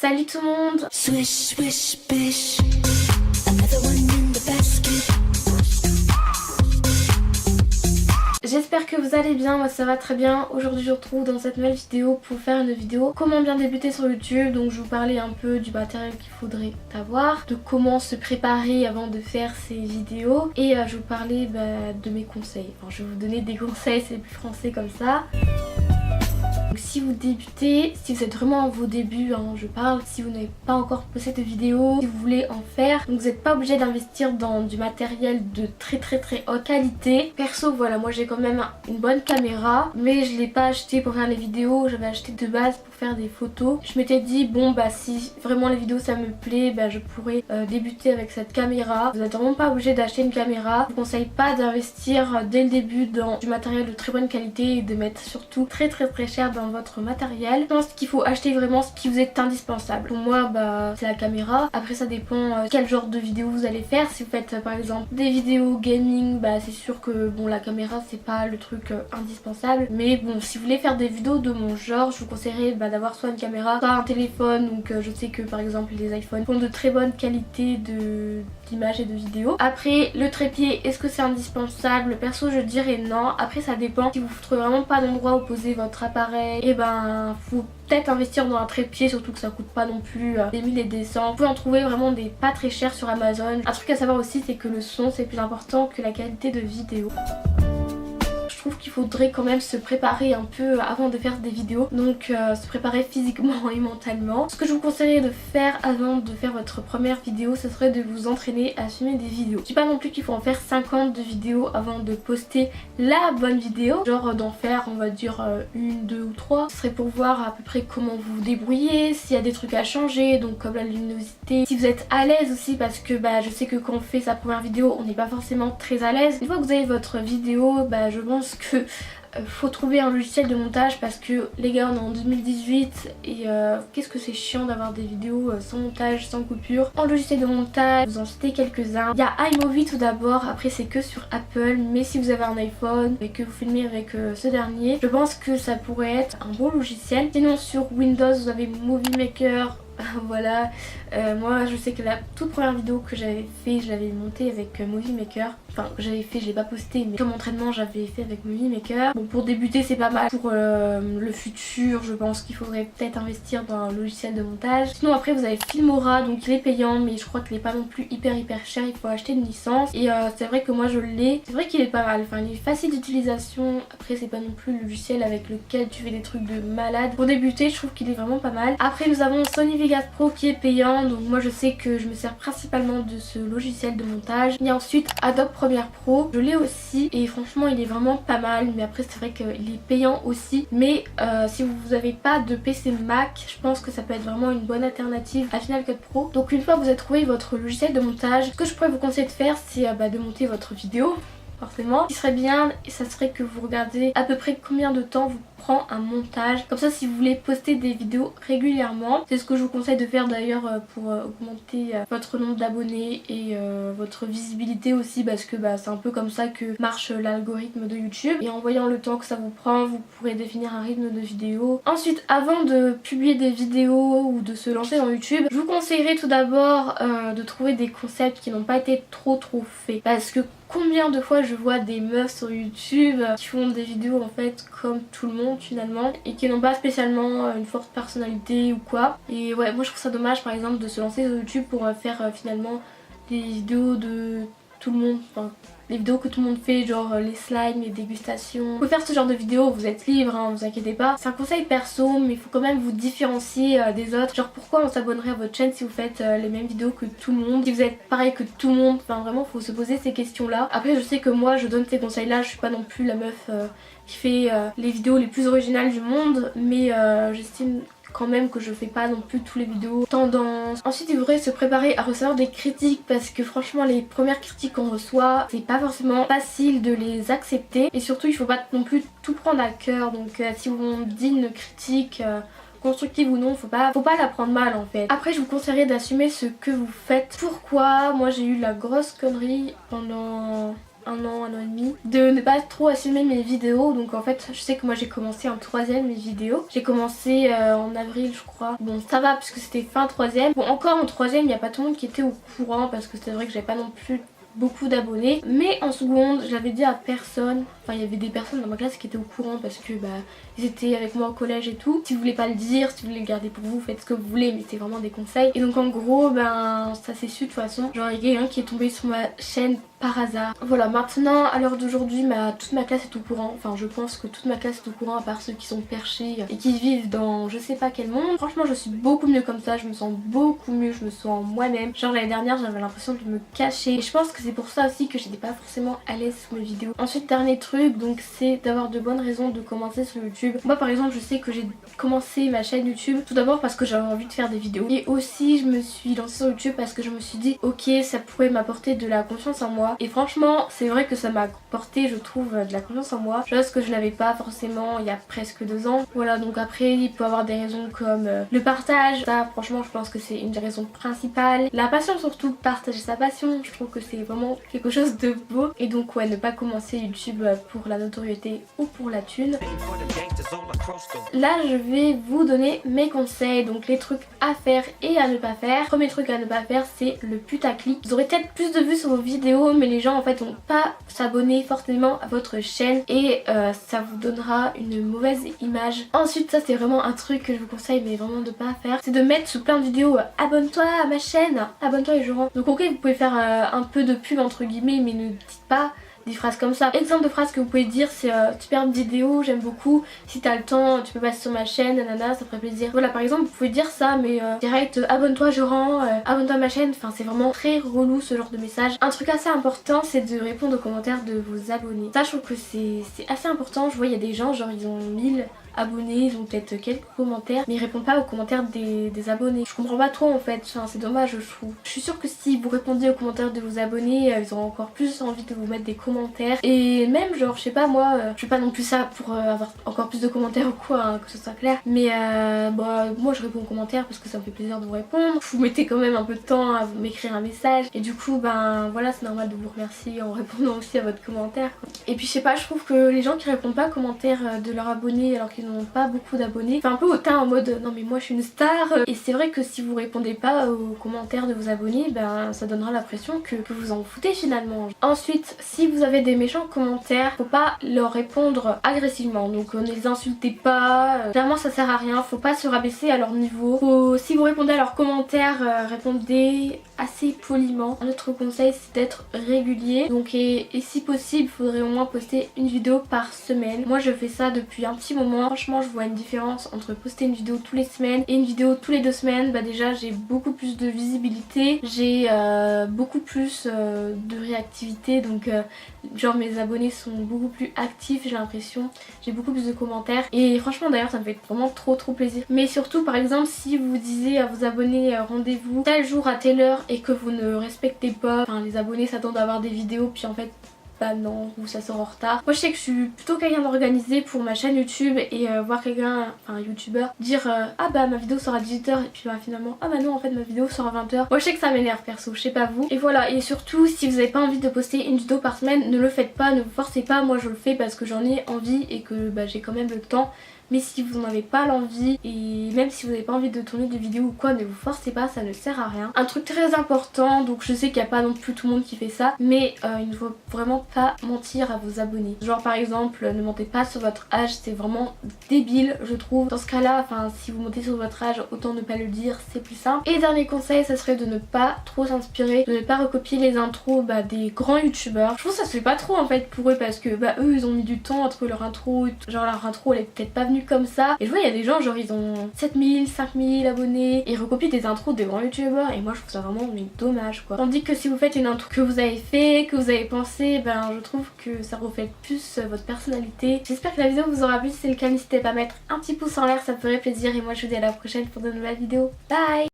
Salut tout le monde. Swish, swish, bish. Another one in the basket. J'espère que vous allez bien, moi ça va très bien. Aujourd'hui je vous retrouve dans cette nouvelle vidéo pour faire une vidéo comment bien débuter sur YouTube. Donc je vous parlais un peu du matériel qu'il faudrait avoir, de comment se préparer avant de faire ces vidéos. Et je vous parlais de mes conseils. Enfin je vais vous donner des conseils, c'est plus français comme ça. Donc si vous débutez, si vous êtes vraiment à vos débuts, je parle, si vous n'avez pas encore posté de vidéo, si vous voulez en faire, donc vous n'êtes pas obligé d'investir dans du matériel de très haute qualité. Perso voilà, moi j'ai quand même une bonne caméra, mais je l'ai pas acheté pour faire les vidéos, j'avais acheté de base pour faire des photos. Je m'étais dit bon si vraiment les vidéos ça me plaît, je pourrais débuter avec cette caméra. Vous n'êtes vraiment pas obligé d'acheter une caméra. Je vous conseille pas d'investir dès le début dans du matériel de très bonne qualité et de mettre surtout très cher dans votre matériel. Je pense qu'il faut acheter vraiment ce qui vous est indispensable. Pour moi c'est la caméra. Après ça dépend quel genre de vidéo vous allez faire. Si vous faites par exemple des vidéos gaming, c'est sûr que la caméra c'est pas le truc indispensable. Mais bon, si vous voulez faire des vidéos de mon genre, je vous conseillerais d'avoir soit une caméra, soit un téléphone. Donc je sais que par exemple les iPhones font de très bonne qualité d'image et de vidéo. Après le trépied, est-ce que c'est indispensable? Perso je dirais non. Après ça dépend. Si vous trouvez vraiment pas d'endroit où poser votre appareil, et faut peut-être investir dans un trépied, surtout que ça coûte pas non plus des 1000 et des 100. Vous pouvez en trouver vraiment des pas très chers sur Amazon. Un truc à savoir aussi, c'est que le son c'est plus important que la qualité de vidéo. Je trouve qu'il faudrait quand même se préparer un peu avant de faire des vidéos, donc se préparer physiquement et mentalement. Ce que je vous conseillerais de faire avant de faire votre première vidéo, ce serait de vous entraîner à filmer des vidéos. Je dis pas non plus qu'il faut en faire 50 de vidéos avant de poster la bonne vidéo, genre d'en faire on va dire une, deux ou trois. Ce serait pour voir à peu près comment vous vous débrouillez, s'il y a des trucs à changer, donc comme la luminosité, si vous êtes à l'aise aussi, parce que je sais que quand on fait sa première vidéo on n'est pas forcément très à l'aise. Une fois que vous avez votre vidéo, je pense que faut trouver un logiciel de montage, parce que les gars on est en 2018 et qu'est-ce que c'est chiant d'avoir des vidéos sans montage, sans coupure. En logiciel de montage, vous en citez quelques-uns. Il y a iMovie tout d'abord, après c'est que sur Apple, mais si vous avez un iPhone et que vous filmez avec ce dernier, je pense que ça pourrait être un bon logiciel. Sinon sur Windows vous avez Movie Maker. Voilà, moi je sais que la toute première vidéo que j'avais fait, je l'avais montée avec Movie Maker. Enfin j'avais fait, je l'ai pas posté, mais comme entraînement j'avais fait avec Movie Maker. Bon, pour débuter c'est pas mal. Pour le futur je pense qu'il faudrait peut-être investir dans un logiciel de montage. Sinon après vous avez Filmora, donc il est payant mais je crois qu'il est pas non plus hyper cher, il faut acheter une licence. Et c'est vrai que moi je l'ai, c'est vrai qu'il est pas mal, enfin il est facile d'utilisation. Après c'est pas non plus le logiciel avec lequel tu fais des trucs de malade. Pour débuter je trouve qu'il est vraiment pas mal. Après nous avons Sony Vegas Pro qui est payant, donc moi je sais que je me sers principalement de ce logiciel de montage. Il y a ensuite Adobe Premiere Pro, je l'ai aussi et franchement il est vraiment pas mal, mais après c'est vrai qu'il est payant aussi. Mais si vous n'avez pas de PC Mac, je pense que ça peut être vraiment une bonne alternative à Final Cut Pro. Donc une fois que vous avez trouvé votre logiciel de montage, ce que je pourrais vous conseiller de faire c'est de monter votre vidéo. Forcément, ce qui serait bien, ça serait que vous regardez à peu près combien de temps vous prend un montage. Comme ça si vous voulez poster des vidéos régulièrement, c'est ce que je vous conseille de faire d'ailleurs pour augmenter votre nombre d'abonnés et votre visibilité aussi, parce que c'est un peu comme ça que marche l'algorithme de YouTube. Et en voyant le temps que ça vous prend, vous pourrez définir un rythme de vidéo. Ensuite, avant de publier des vidéos ou de se lancer dans YouTube, je vous conseillerais tout d'abord de trouver des concepts qui n'ont pas été trop faits, parce que combien de fois je vois des meufs sur YouTube qui font des vidéos en fait comme tout le monde finalement et qui n'ont pas spécialement une forte personnalité ou quoi. Et ouais, moi je trouve ça dommage par exemple de se lancer sur YouTube pour faire finalement des vidéos de tout le monde, enfin les vidéos que tout le monde fait, genre les slimes, les dégustations. Vous pouvez faire ce genre de vidéos, vous êtes libre, vous inquiétez pas. C'est un conseil perso, mais il faut quand même vous différencier des autres. Genre pourquoi on s'abonnerait à votre chaîne si vous faites les mêmes vidéos que tout le monde, si vous êtes pareil que tout le monde. Enfin vraiment faut se poser ces questions là. Après je sais que moi je donne ces conseils là, je suis pas non plus la meuf qui fait les vidéos les plus originales du monde, mais j'estime quand même que je fais pas non plus tous les vidéos tendance. Ensuite il faudrait se préparer à recevoir des critiques, parce que franchement les premières critiques qu'on reçoit c'est pas forcément facile de les accepter, et surtout il faut pas non plus tout prendre à cœur. Donc si on dit une critique constructive ou non, faut pas la prendre mal en fait. Après je vous conseillerais d'assumer ce que vous faites. Pourquoi moi j'ai eu la grosse connerie pendant un an et demi, de ne pas trop assumer mes vidéos. Donc en fait je sais que moi j'ai commencé en 3ème mes vidéos. J'ai commencé en avril je crois. Bon ça va puisque c'était fin 3ème. Bon encore en 3ème il n'y a pas tout le monde qui était au courant parce que c'est vrai que j'avais pas non plus beaucoup d'abonnés, mais en seconde je l'avais dit à personne, enfin il y avait des personnes dans ma classe qui étaient au courant parce que bah ils étaient avec moi au collège et tout. Si vous voulez pas le dire, si vous voulez le garder pour vous, faites ce que vous voulez, mais c'est vraiment des conseils. Et donc en gros ben ça s'est su de toute façon, genre il y a quelqu'un qui est tombé sur ma chaîne par hasard. Voilà, maintenant à l'heure d'aujourd'hui toute ma classe est au courant, enfin je pense que toute ma classe est au courant à part ceux qui sont perchés et qui vivent dans je sais pas quel monde. Franchement je suis beaucoup mieux comme ça, je me sens beaucoup mieux, je me sens moi-même. Genre l'année dernière j'avais l'impression de me cacher et je pense que c'est pour ça aussi que j'étais pas forcément à l'aise sur mes vidéos. Ensuite dernier truc donc c'est d'avoir de bonnes raisons de commencer sur YouTube. Moi par exemple je sais que j'ai commencé ma chaîne YouTube tout d'abord parce que j'avais envie de faire des vidéos et aussi je me suis lancée sur YouTube parce que je me suis dit ok ça pourrait m'apporter de la confiance en moi. Et franchement c'est vrai que ça m'a apporté je trouve de la confiance en moi, chose que je n'avais pas forcément il y a presque 2 ans. Voilà donc après il peut y avoir des raisons comme le partage, ça franchement je pense que c'est une des raisons principales. La passion surtout, partager sa passion, je trouve que c'est vraiment quelque chose de beau. Et donc ouais ne pas commencer YouTube pour la notoriété ou pour la thune. Là je vais vous donner mes conseils, donc les trucs à faire et à ne pas faire. Premier truc à ne pas faire c'est le putaclic. Vous aurez peut-être plus de vues sur vos vidéos mais les gens en fait vont pas s'abonner forcément à votre chaîne et ça vous donnera une mauvaise image. Ensuite ça c'est vraiment un truc que je vous conseille mais vraiment de pas faire, c'est de mettre sous plein de vidéos abonne-toi à ma chaîne, abonne-toi et je rends. Donc ok vous pouvez faire un peu de pub entre guillemets mais ne dites pas des phrases comme ça. Exemple de phrases que vous pouvez dire c'est superbe vidéo, j'aime beaucoup, si t'as le temps tu peux passer sur ma chaîne, nanana, ça ferait plaisir. Voilà par exemple vous pouvez dire ça mais direct abonne-toi je rends, abonne-toi à ma chaîne, enfin c'est vraiment très relou ce genre de message. Un truc assez important c'est de répondre aux commentaires de vos abonnés. Ça je trouve que c'est assez important, je vois il y a des gens genre ils ont 1000 abonnés, ils ont peut-être quelques commentaires mais ils répondent pas aux commentaires des abonnés. Je comprends pas trop en fait, enfin, c'est dommage je trouve. Je suis sûre que si vous répondez aux commentaires de vos abonnés ils auront encore plus envie de vous mettre des commentaires et même genre je sais pas moi je fais pas non plus ça pour avoir encore plus de commentaires ou quoi hein, que ce soit clair mais bah, moi je réponds aux commentaires parce que ça me fait plaisir de vous répondre. Vous mettez quand même un peu de temps à m'écrire un message et du coup ben voilà c'est normal de vous remercier en répondant aussi à votre commentaire quoi. Et puis je sais pas je trouve que les gens qui répondent pas aux commentaires de leurs abonnés alors qu'ils n'ont pas beaucoup d'abonnés, enfin un peu hautain en mode non mais moi je suis une star et c'est vrai que si vous répondez pas aux commentaires de vos abonnés ben ça donnera l'impression que vous en foutez finalement. Ensuite si vous avez des méchants commentaires faut pas leur répondre agressivement donc ne les insultez pas, clairement ça sert à rien, faut pas se rabaisser à leur niveau. Si vous répondez à leurs commentaires répondez assez poliment. Un autre conseil c'est d'être régulier donc et si possible il faudrait au moins poster une vidéo par semaine. Moi je fais ça depuis un petit moment, franchement je vois une différence entre poster une vidéo tous les semaines et une vidéo tous les 2 semaines. Bah déjà j'ai beaucoup plus de visibilité, j'ai beaucoup plus de réactivité donc genre mes abonnés sont beaucoup plus actifs j'ai l'impression, j'ai beaucoup plus de commentaires et franchement d'ailleurs ça me fait vraiment trop plaisir. Mais surtout par exemple si vous disiez à vos abonnés rendez-vous tel jour à telle heure et que vous ne respectez pas, enfin les abonnés s'attendent à avoir des vidéos puis en fait bah non, ou ça sort en retard. Moi je sais que je suis plutôt quelqu'un d'organisé pour ma chaîne YouTube et voir quelqu'un, enfin un youtubeur, dire ah bah ma vidéo sort à 18h et puis bah finalement ah bah non en fait ma vidéo sort à 20h. Moi je sais que ça m'énerve perso, je sais pas vous. Et voilà, et surtout si vous avez pas envie de poster une vidéo par semaine, ne le faites pas, ne vous forcez pas. Moi je le fais parce que j'en ai envie et que bah j'ai quand même le temps. Mais si vous n'en avez pas l'envie et même si vous n'avez pas envie de tourner des vidéos ou quoi, ne vous forcez pas, ça ne sert à rien. Un truc très important, donc je sais qu'il n'y a pas non plus tout le monde qui fait ça, mais il ne faut vraiment pas mentir à vos abonnés. Genre par exemple, ne mentez pas sur votre âge, c'est vraiment débile je trouve. Dans ce cas là, enfin si vous mentez sur votre âge, autant ne pas le dire, c'est plus simple. Et dernier conseil, ça serait de ne pas trop s'inspirer, de ne pas recopier les intros des grands youtubeurs. Je trouve que ça se fait pas trop en fait pour eux parce que bah eux ils ont mis du temps entre leur intro, genre leur intro elle est peut-être pas venue comme ça et je vois il y a des gens genre ils ont 7000, 5000 abonnés et ils recopient des intros des grands youtubeurs et moi je trouve ça vraiment mais dommage quoi. Tandis que si vous faites une intro que vous avez fait, que vous avez pensé, ben je trouve que ça reflète plus votre personnalité. J'espère que la vidéo vous aura plu, si c'est le cas n'hésitez pas à mettre un petit pouce en l'air, ça me ferait plaisir et moi je vous dis à la prochaine pour de nouvelles vidéos. Bye.